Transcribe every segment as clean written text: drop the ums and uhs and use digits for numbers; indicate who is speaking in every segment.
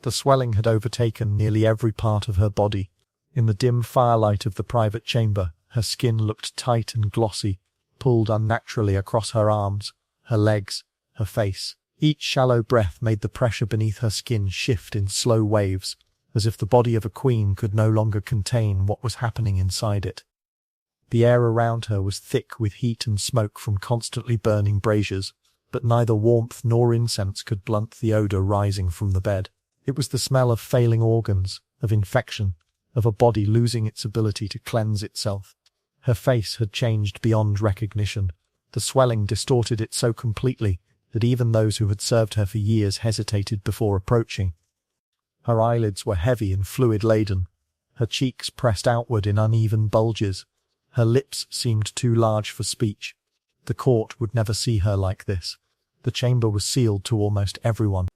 Speaker 1: The swelling had overtaken nearly every part of her body. In the dim firelight of the private chamber, her skin looked tight and glossy, pulled unnaturally across her arms, her legs, her face. Each shallow breath made the pressure beneath her skin shift in slow waves, as if the body of a queen could no longer contain what was happening inside it. The air around her was thick with heat and smoke from constantly burning braziers, but neither warmth nor incense could blunt the odor rising from the bed. It was the smell of failing organs, of infection, of a body losing its ability to cleanse itself. Her face had changed beyond recognition. The swelling distorted it so completely that even those who had served her for years hesitated before approaching. Her eyelids were heavy and fluid-laden, her cheeks pressed outward in uneven bulges. Her lips seemed too large for speech. The court would never see her like this. The chamber was sealed to almost everyone.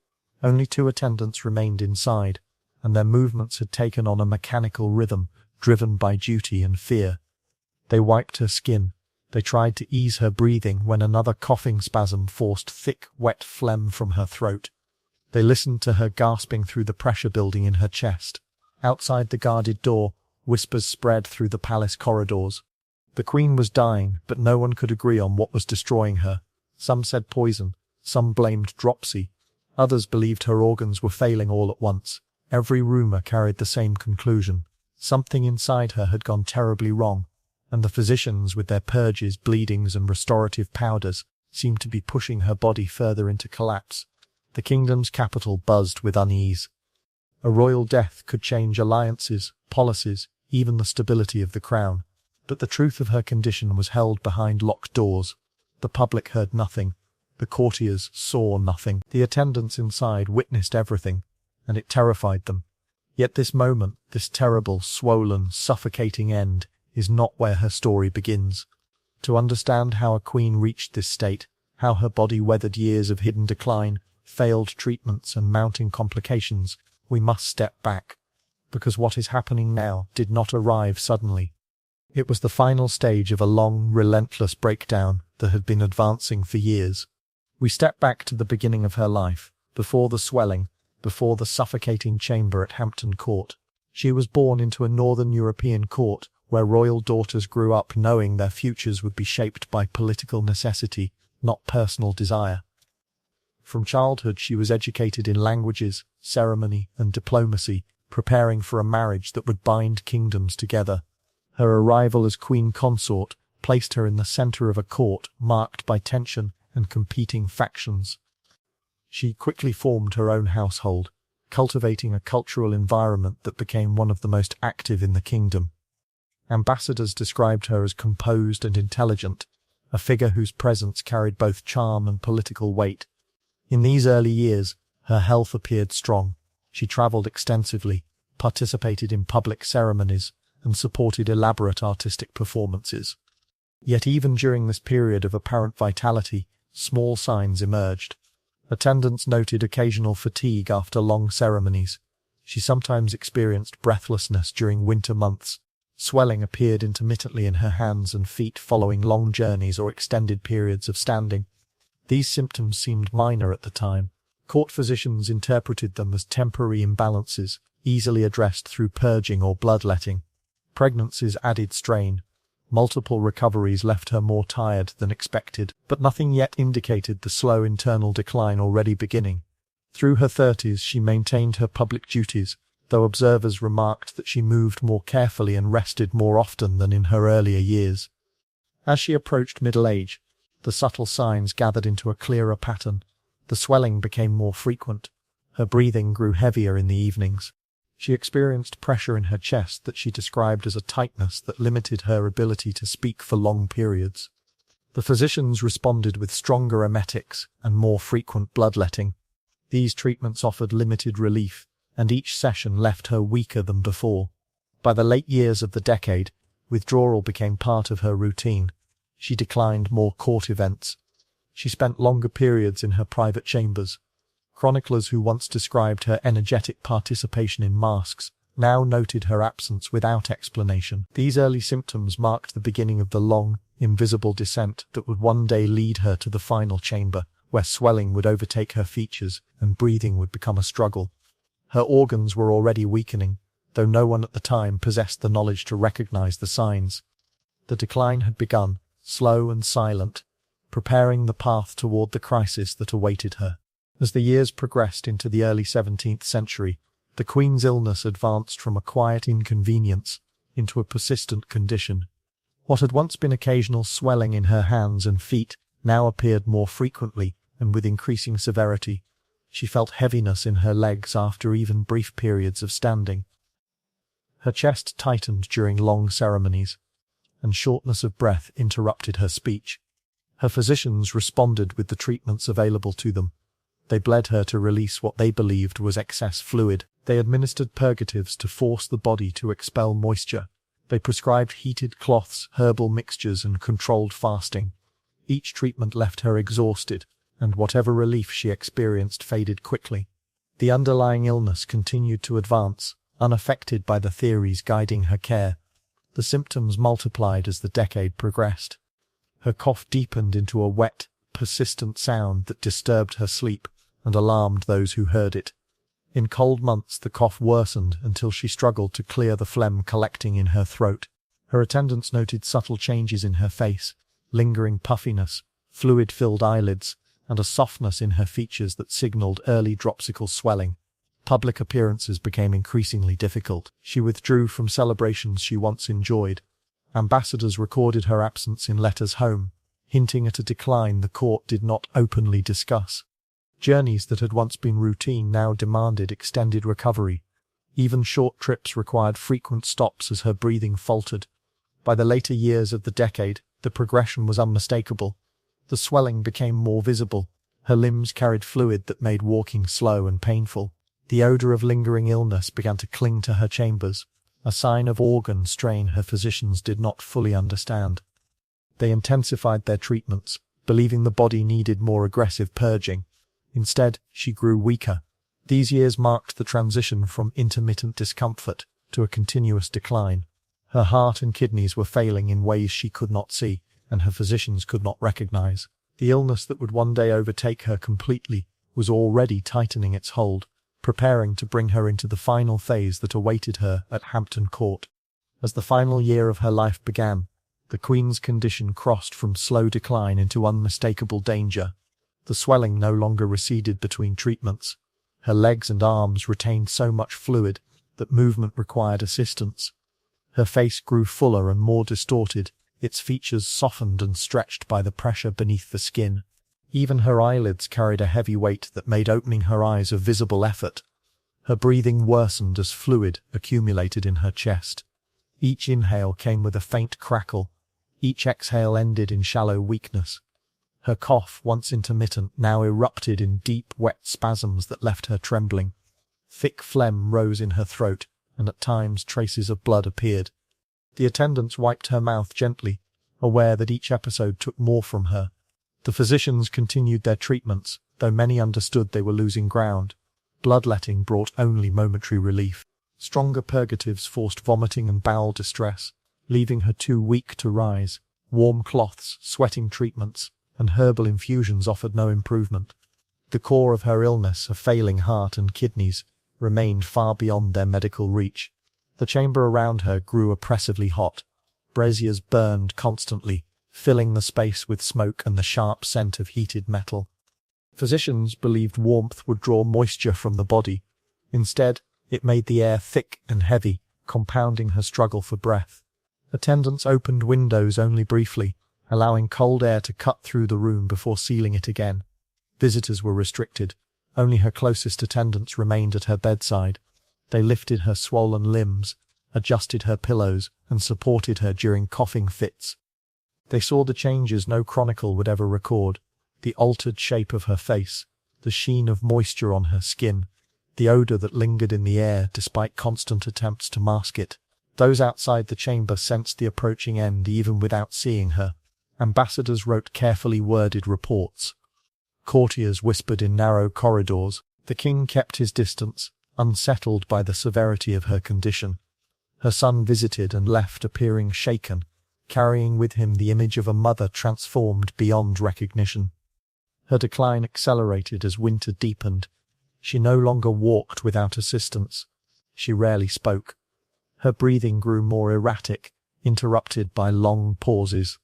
Speaker 1: Only 2 attendants remained inside, and their movements had taken on a mechanical rhythm, driven by duty and fear. They wiped her skin. They tried to ease her breathing when another coughing spasm forced thick, wet phlegm from her throat. They listened to her gasping through the pressure building in her chest. Outside the guarded door, whispers spread through the palace corridors. The queen was dying, but no one could agree on what was destroying her. Some said poison, some blamed dropsy, others believed her organs were failing all at once. Every rumor carried the same conclusion. Something inside her had gone terribly wrong, and the physicians, with their purges, bleedings, and restorative powders, seemed to be pushing her body further into collapse. The kingdom's capital buzzed with unease. A royal death could change alliances, policies, even the stability of the crown. But the truth of her condition was held behind locked doors. The public heard nothing. The courtiers saw nothing. The attendants inside witnessed everything, and it terrified them. Yet this moment, this terrible, swollen, suffocating end, is not where her story begins. To understand how a queen reached this state, how her body weathered years of hidden decline, failed treatments, and mounting complications, we must step back. Because what is happening now did not arrive suddenly. It was the final stage of a long, relentless breakdown that had been advancing for years. We step back to the beginning of her life, before the swelling, before the suffocating chamber at Hampton Court. She was born into a northern European court where royal daughters grew up knowing their futures would be shaped by political necessity, not personal desire. From childhood she was educated in languages, ceremony, and diplomacy, preparing for a marriage that would bind kingdoms together. Her arrival as queen consort placed her in the center of a court marked by tension and competing factions. She quickly formed her own household, cultivating a cultural environment that became one of the most active in the kingdom. Ambassadors described her as composed and intelligent, a figure whose presence carried both charm and political weight. In these early years, her health appeared strong. She traveled extensively, participated in public ceremonies, and supported elaborate artistic performances. Yet even during this period of apparent vitality, small signs emerged. Attendants noted occasional fatigue after long ceremonies. She sometimes experienced breathlessness during winter months. Swelling appeared intermittently in her hands and feet following long journeys or extended periods of standing. These symptoms seemed minor at the time. Court physicians interpreted them as temporary imbalances, easily addressed through purging or bloodletting. Pregnancies added strain. Multiple recoveries left her more tired than expected, but nothing yet indicated the slow internal decline already beginning. Through her 30s she maintained her public duties, though observers remarked that she moved more carefully and rested more often than in her earlier years. As she approached middle age, the subtle signs gathered into a clearer pattern. The swelling became more frequent. Her breathing grew heavier in the evenings. She experienced pressure in her chest that she described as a tightness that limited her ability to speak for long periods. The physicians responded with stronger emetics and more frequent bloodletting. These treatments offered limited relief, and each session left her weaker than before. By the late years of the decade, withdrawal became part of her routine. She declined more court events. She spent longer periods in her private chambers. Chroniclers who once described her energetic participation in masques now noted her absence without explanation. These early symptoms marked the beginning of the long, invisible descent that would one day lead her to the final chamber, where swelling would overtake her features and breathing would become a struggle. Her organs were already weakening, though no one at the time possessed the knowledge to recognize the signs. The decline had begun, slow and silent, preparing the path toward the crisis that awaited her. As the years progressed into the early 17th century, the Queen's illness advanced from a quiet inconvenience into a persistent condition. What had once been occasional swelling in her hands and feet now appeared more frequently and with increasing severity. She felt heaviness in her legs after even brief periods of standing. Her chest tightened during long ceremonies, and shortness of breath interrupted her speech. Her physicians responded with the treatments available to them. They bled her to release what they believed was excess fluid. They administered purgatives to force the body to expel moisture. They prescribed heated cloths, herbal mixtures, and controlled fasting. Each treatment left her exhausted, and whatever relief she experienced faded quickly. The underlying illness continued to advance, unaffected by the theories guiding her care. The symptoms multiplied as the decade progressed. Her cough deepened into a wet, persistent sound that disturbed her sleep and alarmed those who heard it. In cold months the cough worsened until she struggled to clear the phlegm collecting in her throat. Her attendants noted subtle changes in her face, lingering puffiness, fluid-filled eyelids, and a softness in her features that signaled early dropsical swelling. Public appearances became increasingly difficult. She withdrew from celebrations she once enjoyed. Ambassadors recorded her absence in letters home, hinting at a decline the court did not openly discuss. Journeys that had once been routine now demanded extended recovery. Even short trips required frequent stops as her breathing faltered. By the later years of the decade, the progression was unmistakable. The swelling became more visible. Her limbs carried fluid that made walking slow and painful. The odor of lingering illness began to cling to her chambers, a sign of organ strain her physicians did not fully understand. They intensified their treatments, believing the body needed more aggressive purging. Instead, she grew weaker. These years marked the transition from intermittent discomfort to a continuous decline. Her heart and kidneys were failing in ways she could not see, and her physicians could not recognize. The illness that would one day overtake her completely was already tightening its hold, preparing to bring her into the final phase that awaited her at Hampton Court. As the final year of her life began, the Queen's condition crossed from slow decline into unmistakable danger. The swelling no longer receded between treatments. Her legs and arms retained so much fluid that movement required assistance. Her face grew fuller and more distorted, its features softened and stretched by the pressure beneath the skin. Even her eyelids carried a heavy weight that made opening her eyes a visible effort. Her breathing worsened as fluid accumulated in her chest. Each inhale came with a faint crackle. Each exhale ended in shallow weakness. Her cough, once intermittent, now erupted in deep, wet spasms that left her trembling. Thick phlegm rose in her throat, and at times traces of blood appeared. The attendants wiped her mouth gently, aware that each episode took more from her. The physicians continued their treatments, though many understood they were losing ground. Bloodletting brought only momentary relief. Stronger purgatives forced vomiting and bowel distress, leaving her too weak to rise. Warm cloths, sweating treatments, and herbal infusions offered no improvement. The core of her illness, a failing heart and kidneys, remained far beyond their medical reach. The chamber around her grew oppressively hot. Braziers burned constantly, filling the space with smoke and the sharp scent of heated metal. Physicians believed warmth would draw moisture from the body. Instead, it made the air thick and heavy, compounding her struggle for breath. Attendants opened windows only briefly, allowing cold air to cut through the room before sealing it again. Visitors were restricted. Only her closest attendants remained at her bedside. They lifted her swollen limbs, adjusted her pillows, and supported her during coughing fits. They saw the changes no chronicle would ever record: the altered shape of her face, the sheen of moisture on her skin, the odor that lingered in the air despite constant attempts to mask it. Those outside the chamber sensed the approaching end even without seeing her. Ambassadors wrote carefully worded reports. Courtiers whispered in narrow corridors. The king kept his distance, unsettled by the severity of her condition. Her son visited and left appearing shaken, carrying with him the image of a mother transformed beyond recognition. Her decline accelerated as winter deepened. She no longer walked without assistance. She rarely spoke. Her breathing grew more erratic, interrupted by long pauses.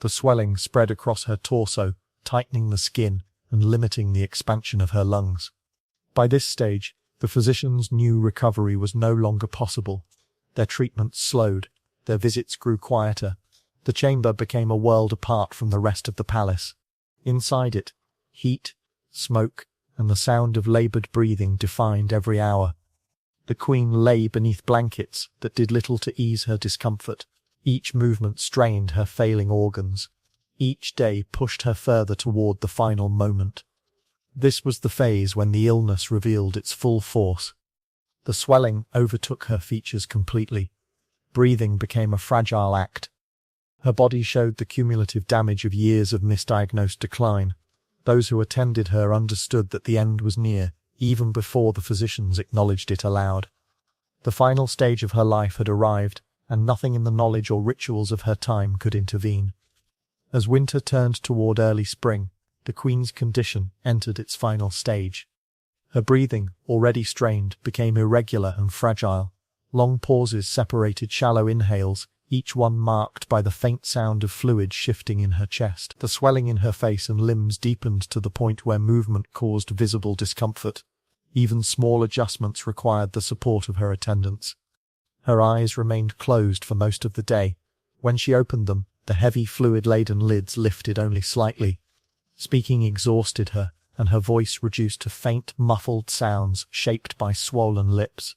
Speaker 1: The swelling spread across her torso, tightening the skin and limiting the expansion of her lungs. By this stage, the physicians knew recovery was no longer possible. Their treatments slowed, their visits grew quieter. The chamber became a world apart from the rest of the palace. Inside it, heat, smoke, and the sound of laboured breathing defined every hour. The queen lay beneath blankets that did little to ease her discomfort. Each movement strained her failing organs. Each day pushed her further toward the final moment. This was the phase when the illness revealed its full force. The swelling overtook her features completely. Breathing became a fragile act. Her body showed the cumulative damage of years of misdiagnosed decline. Those who attended her understood that the end was near, even before the physicians acknowledged it aloud. The final stage of her life had arrived, and nothing in the knowledge or rituals of her time could intervene. As winter turned toward early spring, the queen's condition entered its final stage. Her breathing, already strained, became irregular and fragile. Long pauses separated shallow inhales, each one marked by the faint sound of fluid shifting in her chest. The swelling in her face and limbs deepened to the point where movement caused visible discomfort. Even small adjustments required the support of her attendants. Her eyes remained closed for most of the day. When she opened them, the heavy fluid-laden lids lifted only slightly. Speaking exhausted her, and her voice reduced to faint, muffled sounds shaped by swollen lips.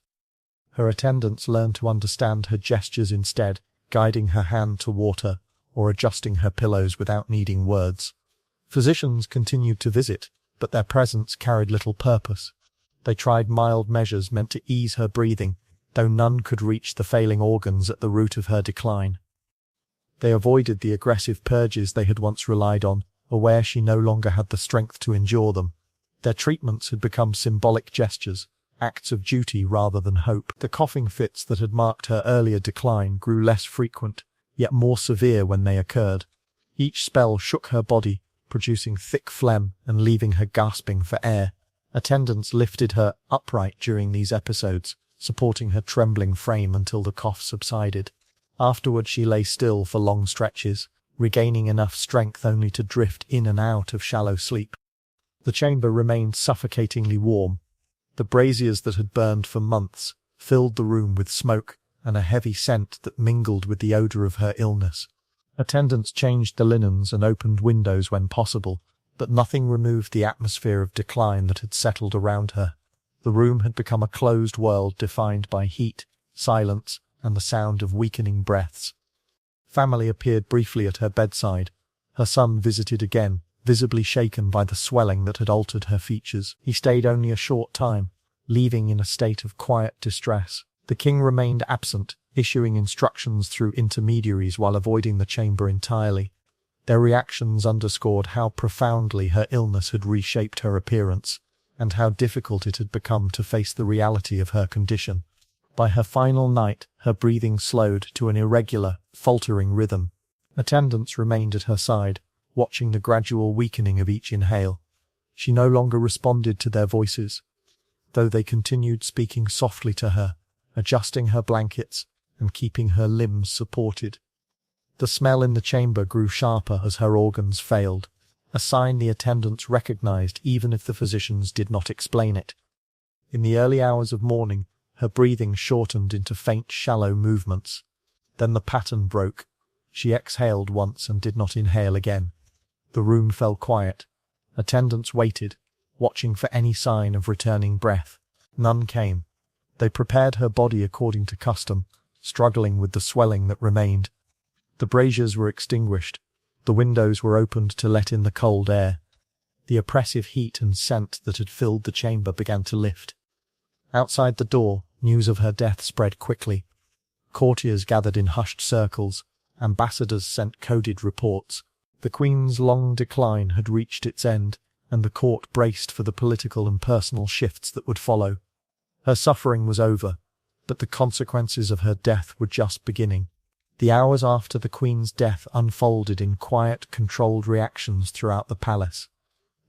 Speaker 1: Her attendants learned to understand her gestures instead, guiding her hand to water, or adjusting her pillows without needing words. Physicians continued to visit, but their presence carried little purpose. They tried mild measures meant to ease her breathing, though none could reach the failing organs at the root of her decline. They avoided the aggressive purges they had once relied on, aware she no longer had the strength to endure them. Their treatments had become symbolic gestures, acts of duty rather than hope. The coughing fits that had marked her earlier decline grew less frequent, yet more severe when they occurred. Each spell shook her body, producing thick phlegm and leaving her gasping for air. Attendants lifted her upright during these episodes, supporting her trembling frame until the cough subsided. Afterward she lay still for long stretches, regaining enough strength only to drift in and out of shallow sleep. The chamber remained suffocatingly warm. The braziers that had burned for months filled the room with smoke and a heavy scent that mingled with the odour of her illness. Attendants changed the linens and opened windows when possible, but nothing removed the atmosphere of decline that had settled around her. The room had become a closed world defined by heat, silence, and the sound of weakening breaths. Family appeared briefly at her bedside. Her son visited again, visibly shaken by the swelling that had altered her features. He stayed only a short time, leaving in a state of quiet distress. The king remained absent, issuing instructions through intermediaries while avoiding the chamber entirely. Their reactions underscored how profoundly her illness had reshaped her appearance, and how difficult it had become to face the reality of her condition. By her final night, her breathing slowed to an irregular, faltering rhythm. Attendants remained at her side, watching the gradual weakening of each inhale. She no longer responded to their voices, though they continued speaking softly to her, adjusting her blankets and keeping her limbs supported. The smell in the chamber grew sharper as her organs failed, a sign the attendants recognized even if the physicians did not explain it. In the early hours of morning, her breathing shortened into faint, shallow movements. Then the pattern broke. She exhaled once and did not inhale again. The room fell quiet. Attendants waited, watching for any sign of returning breath. None came. They prepared her body according to custom, struggling with the swelling that remained. The braziers were extinguished. The windows were opened to let in the cold air. The oppressive heat and scent that had filled the chamber began to lift. Outside the door, news of her death spread quickly. Courtiers gathered in hushed circles. Ambassadors sent coded reports. The Queen's long decline had reached its end, and the court braced for the political and personal shifts that would follow. Her suffering was over, but the consequences of her death were just beginning. The hours after the Queen's death unfolded in quiet, controlled reactions throughout the palace.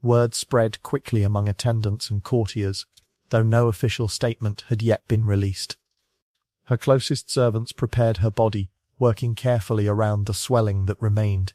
Speaker 1: Word spread quickly among attendants and courtiers, though no official statement had yet been released. Her closest servants prepared her body, working carefully around the swelling that remained.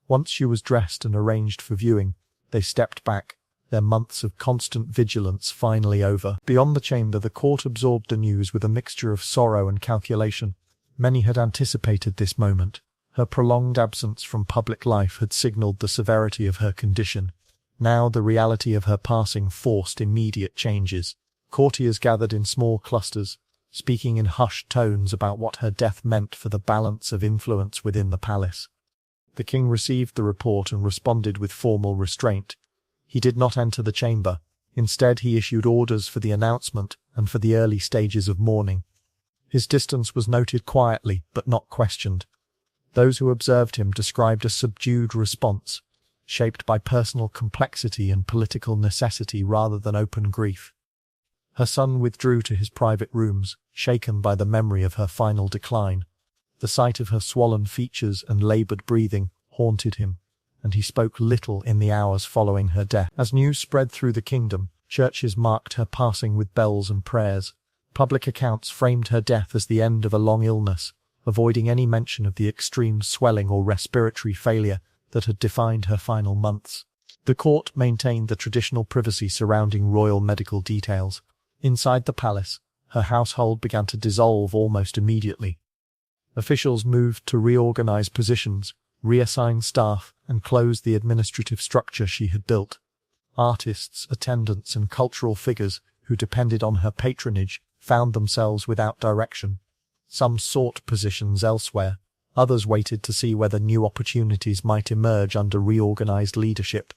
Speaker 1: Once she was dressed and arranged for viewing, they stepped back, their months of constant vigilance finally over. Beyond the chamber, the court absorbed the news with a mixture of sorrow and calculation. Many had anticipated this moment. Her prolonged absence from public life had signaled the severity of her condition. Now the reality of her passing forced immediate changes. Courtiers gathered in small clusters, speaking in hushed tones about what her death meant for the balance of influence within the palace. The king received the report and responded with formal restraint. He did not enter the chamber. Instead, he issued orders for the announcement and for the early stages of mourning. His distance was noted quietly, but not questioned. Those who observed him described a subdued response, shaped by personal complexity and political necessity rather than open grief. Her son withdrew to his private rooms, shaken by the memory of her final decline. The sight of her swollen features and laboured breathing haunted him, and he spoke little in the hours following her death. As news spread through the kingdom, churches marked her passing with bells and prayers. Public accounts framed her death as the end of a long illness, avoiding any mention of the extreme swelling or respiratory failure that had defined her final months. The court maintained the traditional privacy surrounding royal medical details. Inside the palace, her household began to dissolve almost immediately. Officials moved to reorganize positions, reassign staff, and close the administrative structure she had built. Artists, attendants, and cultural figures who depended on her patronage found themselves without direction. Some sought positions elsewhere, others waited to see whether new opportunities might emerge under reorganized leadership.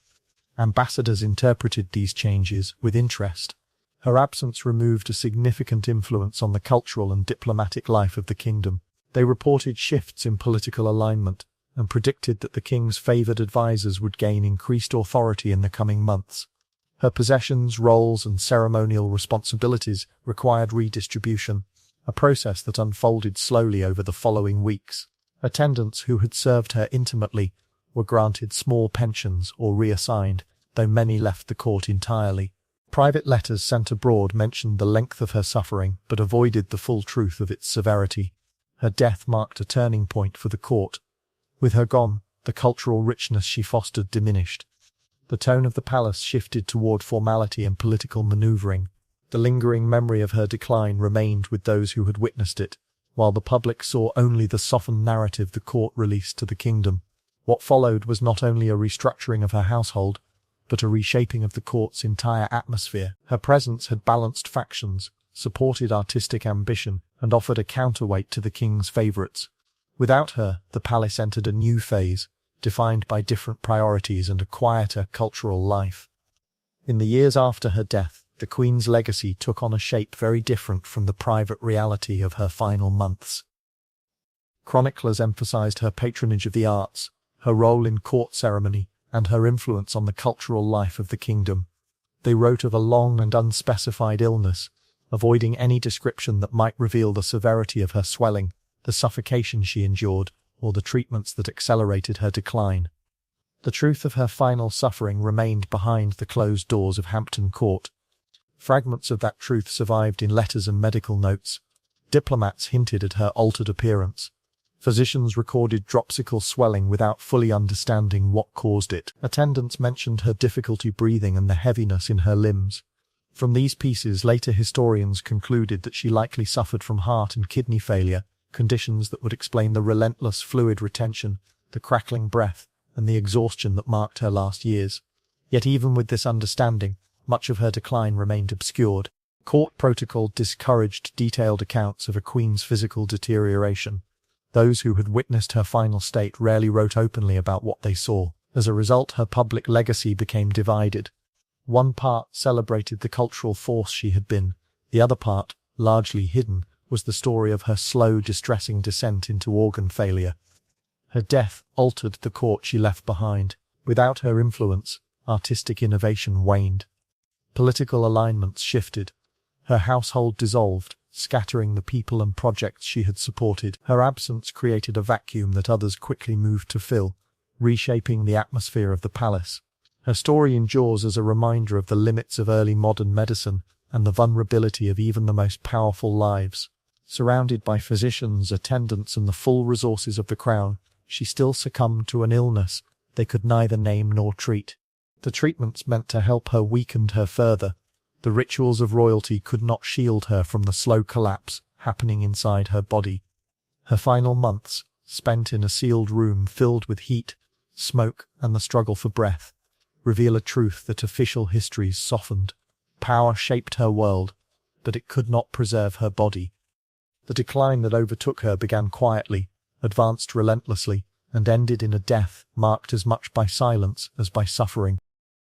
Speaker 1: Ambassadors interpreted these changes with interest. Her absence removed a significant influence on the cultural and diplomatic life of the kingdom. They reported shifts in political alignment and predicted that the king's favoured advisers would gain increased authority in the coming months. Her possessions, roles, and ceremonial responsibilities required redistribution, a process that unfolded slowly over the following weeks. Attendants who had served her intimately were granted small pensions or reassigned, though many left the court entirely. Private letters sent abroad mentioned the length of her suffering, but avoided the full truth of its severity. Her death marked a turning point for the court. With her gone, the cultural richness she fostered diminished. The tone of the palace shifted toward formality and political maneuvering. The lingering memory of her decline remained with those who had witnessed it, while the public saw only the softened narrative the court released to the kingdom. What followed was not only a restructuring of her household, but a reshaping of the court's entire atmosphere. Her presence had balanced factions, supported artistic ambition, and offered a counterweight to the king's favourites. Without her, the palace entered a new phase, defined by different priorities and a quieter cultural life. In the years after her death, the Queen's legacy took on a shape very different from the private reality of her final months. Chroniclers emphasized her patronage of the arts, her role in court ceremony, and her influence on the cultural life of the kingdom. They wrote of a long and unspecified illness, avoiding any description that might reveal the severity of her swelling, the suffocation she endured, or the treatments that accelerated her decline. The truth of her final suffering remained behind the closed doors of Hampton Court. Fragments of that truth survived in letters and medical notes. Diplomats hinted at her altered appearance. Physicians recorded dropsical swelling without fully understanding what caused it. Attendants mentioned her difficulty breathing and the heaviness in her limbs. From these pieces, later historians concluded that she likely suffered from heart and kidney failure, conditions that would explain the relentless fluid retention, the crackling breath, and the exhaustion that marked her last years. Yet even with this understanding, much of her decline remained obscured. Court protocol discouraged detailed accounts of a queen's physical deterioration. Those who had witnessed her final state rarely wrote openly about what they saw. As a result, her public legacy became divided. One part celebrated the cultural force she had been. The other part, largely hidden, was the story of her slow, distressing descent into organ failure. Her death altered the court she left behind. Without her influence, artistic innovation waned. Political alignments shifted. Her household dissolved, scattering the people and projects she had supported. Her absence created a vacuum that others quickly moved to fill, reshaping the atmosphere of the palace. Her story endures as a reminder of the limits of early modern medicine and the vulnerability of even the most powerful lives. Surrounded by physicians, attendants, and the full resources of the crown, she still succumbed to an illness they could neither name nor treat. The treatments meant to help her weakened her further. The rituals of royalty could not shield her from the slow collapse happening inside her body. Her final months, spent in a sealed room filled with heat, smoke, and the struggle for breath, reveal a truth that official histories softened. Power shaped her world, but it could not preserve her body. The decline that overtook her began quietly, advanced relentlessly, and ended in a death marked as much by silence as by suffering.